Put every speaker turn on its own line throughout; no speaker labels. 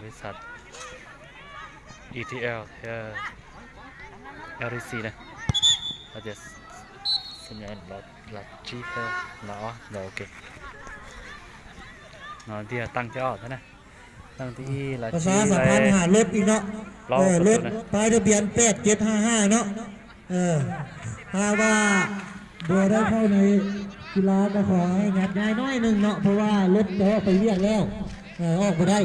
ริษัท ETL LDC นะเราจะสัญญาณลัดจีเนาะเดี๋ยวโอเคนอนที่ตั้งเจ้าออกนะตั้งที่ลัดจีภาษาสัมพันธ์หารถอีกเนาะรถป้ายทะเบียน8755เนาะถ้าว่าบัวได้เข้าในกีฬาก็ขอให้งัดย้ายน้อยหนึ่งเนาะเพราะว่ารถเดี๋ยวไปเรียกแล้วออกมาได้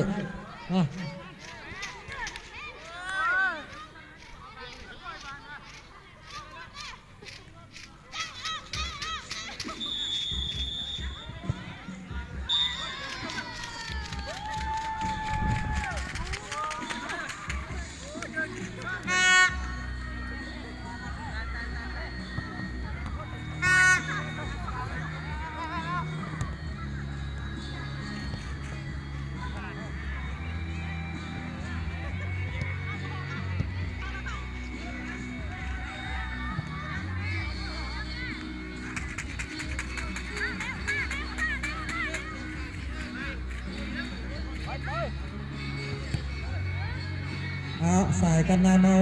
สายกันนาเมา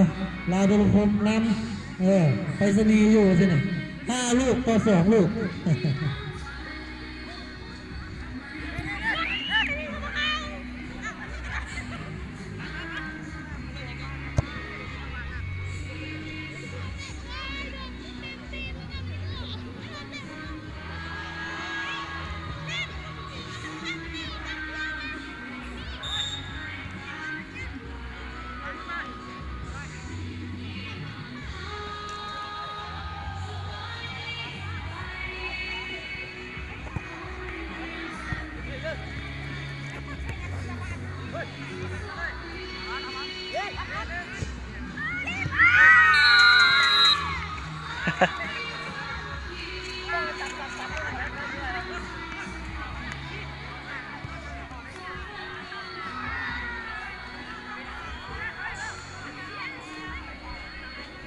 ลายบุรุษนำไปสนีอยู่สิเนี่ย5 ลูกต่อ 2 ลูก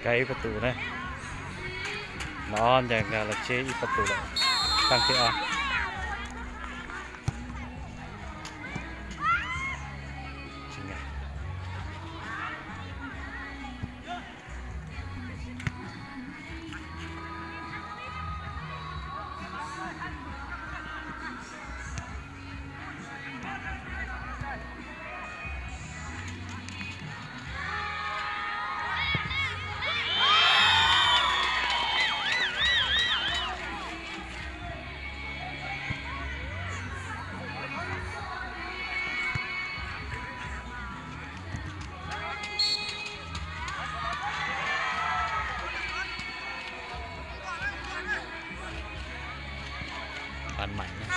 ไกลประตูนะนอนอย่างกาลเชอีประตูเลยตั้งที่อ่ะจริงไงอันใหม่นะ